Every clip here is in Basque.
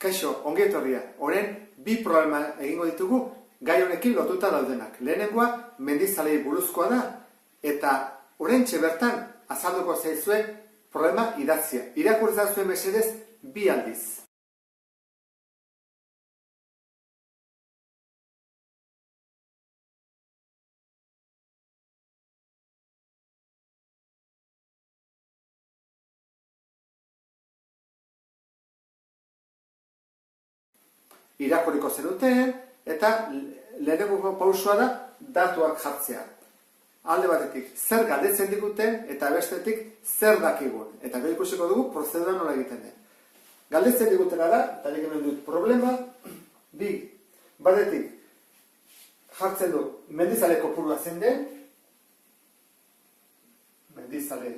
Kaixo, ongi etorria. Orain, bi problema egingo ditugu gai honekin lotuta daudenak. Lehenengoa, mendizalei buruzkoa da, eta oraintxe bertan azalduko zaizue problema idatzia. Irakurtza zuen mesedez bi aldiz. Irakurriko zenuten, eta lehenengo pausua da datuak jartzea. Alde batetik, zer galdetzen diguten, eta bestetik, zer dakigun. Eta gero ikusiko dugu, prozedura nola egiten den. Galdetzen digutena da, eta nik hemen dut problema, bi, batetik, jartzen du, mendizale kopurua zen den, mendizale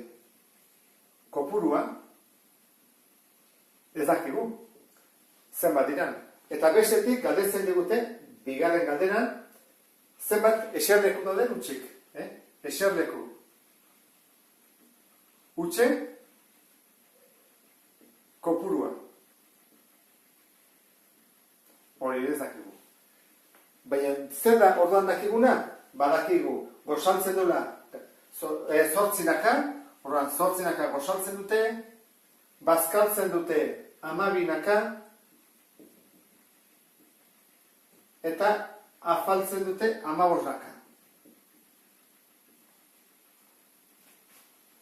kopurua, ez dakigu, zenbat diran. Eta bestetik, galdetzen digute, bigarren galderan, zenbat eserleku dauden utxik. Eserleku. Utxe, kopurua. Hori ez dakigu. Baina, zer da orduan dakiguna? Badakigu, gosaltzen dula, zortzinaka, orduan zortzinaka gosaltzen dute, bazkaltzen dute 12naka, eta afaltzen dute 15naka.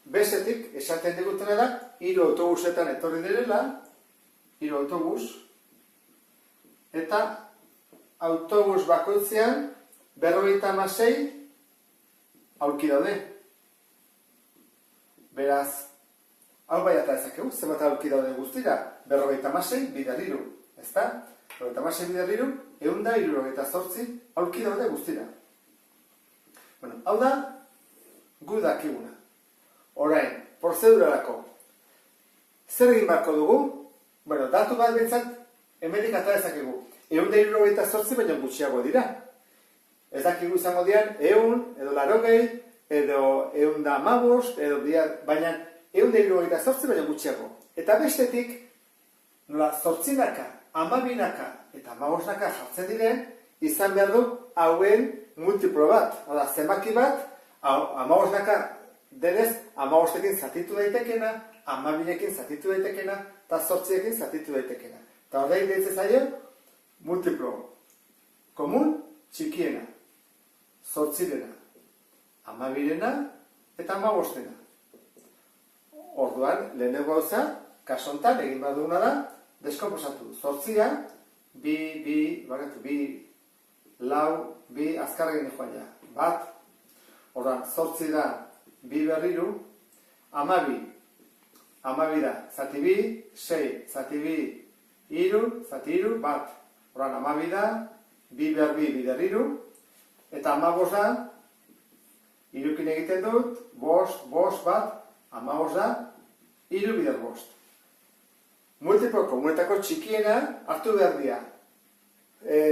Bestetik, esaten digutena da, 3 autobusetan etorri direla, 3 autobus, eta autobus bakoitzean 56 aurki daude. Beraz, hau bai eta ezakegu, zenbat aurki daude guztira, 56 bider 3, ezta? 56 bider 3, 178 aurki daude guztira. Bueno, hau da, gu dakiguna. Orain, prozedurarako. Zer egin barko dugu? Bueno, datu bat bintzat, hemenik atara ezakegu. 178 baina gutxiago dira. Ez dakigu izango dian, 100, edo 80, edo 115, edo baina 178 baina gutxiago. Eta bestetik, nola 8naka, 12naka eta 15naka jartzen diren, izan behar du hauen multiplo bat. Oda, zenbaki bat, 15naka denez, 15ekin zatitu daitekena, 12ekin zatitu daitekena, eta 8ekin zatitu daitekena. Eta horrein deitzen zaio, multiplo komun txikiena, 8rena, 12rena eta 15rena. Orduan, lehenengo gauza, kasontan egin behar duguna da, deskomposatu. 8a, 2, lau, 2, azkarren joan ja. Bat, orduan, 8 da, 2 berriru, 12, 12 da, zati 2, 6, zati 2, 3, zati 3, bat. Orduan, 12 da, 2 bider 3, eta 15 da, irukin egiten dut, bost bat, 15 da, 3 bider bost. Multiplo komunetako txikiena hartu behar dira.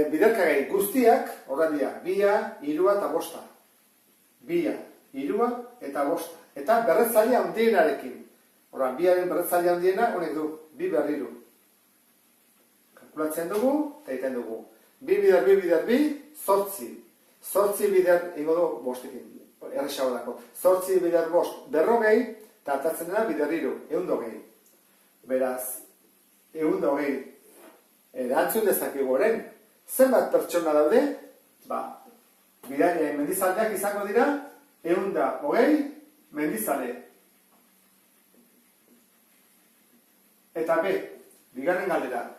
Biderkagai guztiak, horra dira, 2, 3 eta 5. 2, 3 eta 5. Eta berretzaile handienarekin. Horra, 2aren berretzaile handiena, honek du, 2 berriru. Kalkulatzen dugu, eta egiten dugu. 2 bider 2, 8. 8 bider, ingo du, bostekin. Errexago dako. 8 bider bost, 40, eta atatzen dena bider 3, 120. Beraz, 120. Erantzun dezakigu orain. Zenbat pertsona daude? Mendizaldeak izango dira, 120 mendizale. Eta B, bigarren galdera.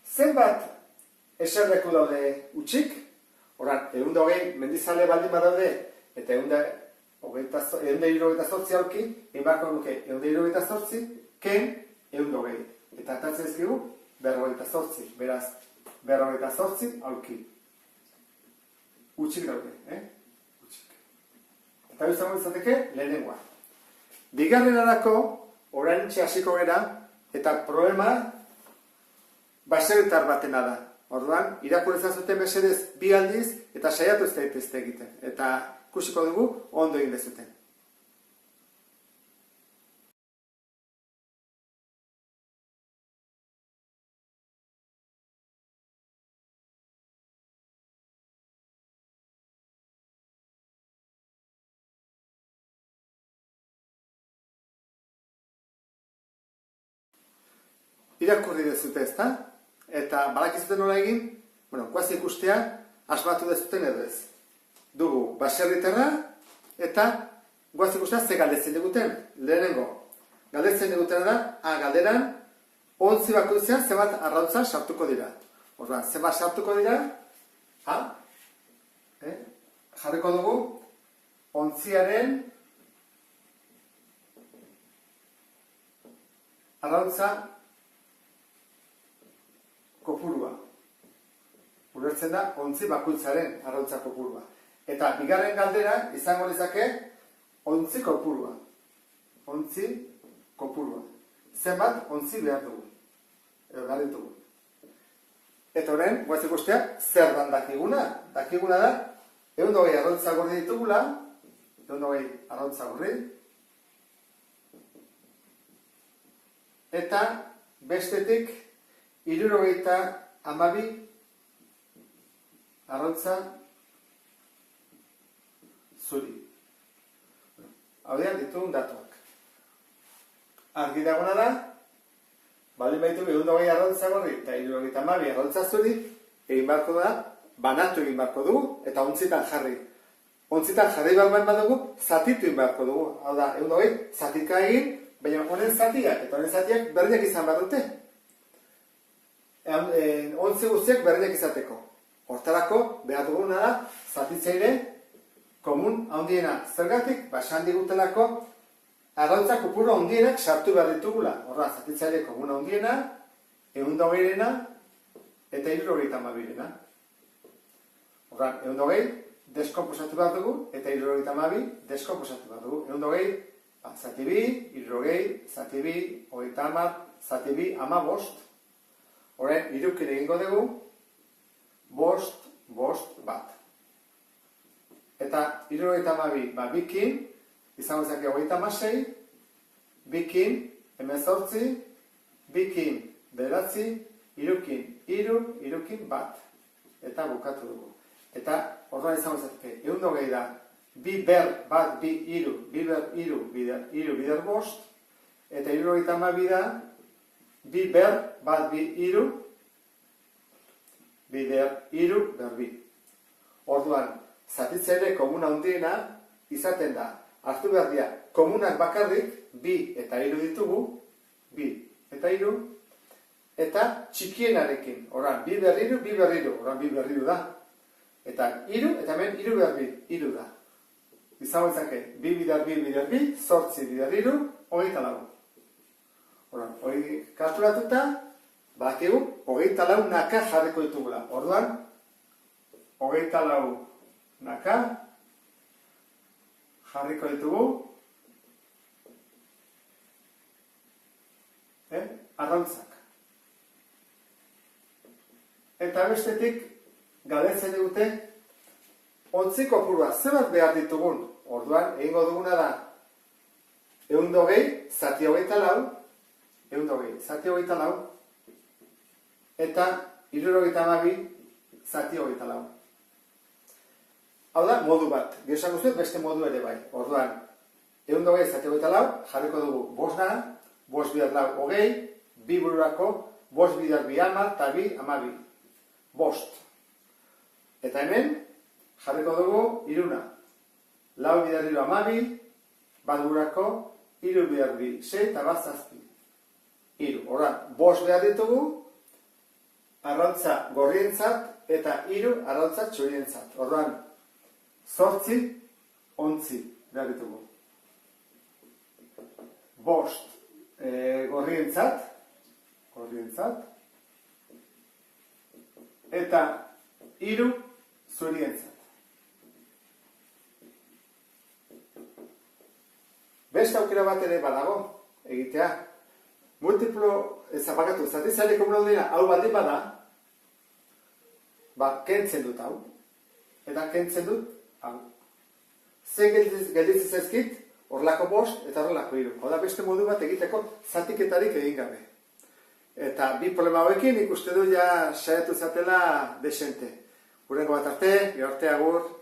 Zenbat eserleku daude utxik? Horan, 120 mendizale baldin badaude, eta 178 aurki, inbarko nuke 178, ken 120. Eta atatzen ezkigu, 48. Beraz, 48 aurki. Utxik daude, Utxik. Eta izango izateke, lehenengoa. Bigarrenarako, oraintxe hasiko gera, eta problema baserritar batena da. Orduan, irakurtzen zuten mesedez 2 aldiz, eta saiatu ez daitezte egiten. Eta ikusiko dugu, ondo egin dezuten. irakurri dezute, ezta? Eta badakizuten nola egin, guaz ikustea, asmatu dezuten edo ez. Dugu baserritarra, eta guaz ikustea ze galdetzen diguten. Lehenengo, galdetzen digutena da, galderan, ontzi bakoitzean zenbat arrautza sartuko dira. Orduan, zenbat sartuko dira, jarriko dugu, ontziaren arrautza kopurua. Ulertzen da, ontzi bakoitzaren arrautza kopurua. Eta bigarren galdera izango lezake ontzi kopurua. Ontzi kopurua. Zenbat ontzi behar dugu. Edo behar ditugu. Eta horren, guaz ikustea, zer dan dakiguna? Dakiguna da, 120 arrautza gorri ditugula, 120 arrautza gorri, eta bestetik 72 arrautza zuri. Hau ditugun datuak. Argi dagoena da, baldin baitu 120 arrautza gorri eta 72 arrautza zuri, egin beharko da, banatu egin beharko dugu, eta ontzitan jarri. Ontzitan jarri behar badugu, zatitu egin beharko dugu. Hau da, 120 zatika egin, baina honen zatiak, eta honen zatiak berdinak izan behar dute. Ontzi guztiak berdinak izateko. Hortarako, behar duguna da, zatitzaile komun handiena. Zergatik, esan digutelako, arrautza kopuru handienak sartu behar ditugula. Horra, zatitzaile komun handiena, 120-rena, eta 72-rena. Horra, 120 deskomposatu behar dugu, eta 72 deskomposatu behar dugu. 120, zati bi, 70, zati bi, 30, zati bi, 15. Horren, irukire egingo dugu, 5, bat. Eta 72, bikin, izango zake 36, bikin, 18, bikin, 9, irukin, irukin, bat. Eta bukatu dugu. Eta horren izango zake, 120 da, bi ber, bat, bi, iru, bi ber, iru, bider 5, eta 72 da, bi ber, bat, bi, iru, bider, iru, berbi. Orduan, zatitzaile komuna handiena izaten da. Hartu behar dira, komunak bakarrik, bi eta iru ditugu, bi eta iru, eta txikienarekin. Horan, bi berriru, horan bi berriru da. Eta iru, eta hemen iru berri, iru da. Izango izake, bi bider bi, zortzi bider iru, 24. Horan, hori kalkulatuta, badakigu, 24 naka jarriko ditugula. Orduan, 24 naka jarriko ditugu, arrauntzak. Eta bestetik, galdetzen digute, ontzi kopurua zebat behar ditugun. Orduan, egingo duguna da, 120, zati 24, 120, zati 24, eta 72, zati 24. Hau da, modu bat. Gero guztiet beste modu ere bai. Orduan, 120, zati 24, jarriko dugu 5 gana, 5 bider lau 20, 2 bururako, 5 bider bi 10, eta 2, 12. 5. Eta hemen, jarriko dugu iruna. Lau bider iru 12, bat bururako, 3 bider bi 6, eta bat 7. Iru. Horra, 5 behar ditugu, arrautza gorrientzat, eta 3 arrautza txurientzat. Orduan, 8 ontzi behar ditugu. 5 gorrientzat, eta 3 zurientzat. Beste aukera bat ere badago, egitea. Multiplo, zapakatu, zatitzaile komuna dira, hau baldin bada, kentzen dut hau. Eta kentzen dut, hau. Ze gelditzen zaizkit, horrelako 5 eta horrelako 3. Hau da beste modu bat egiteko zatiketarik egin gabe. Eta bi problema hauekin ikuste du ja saiatu zatela desente. Hurrengo bat arte, gero arte agur.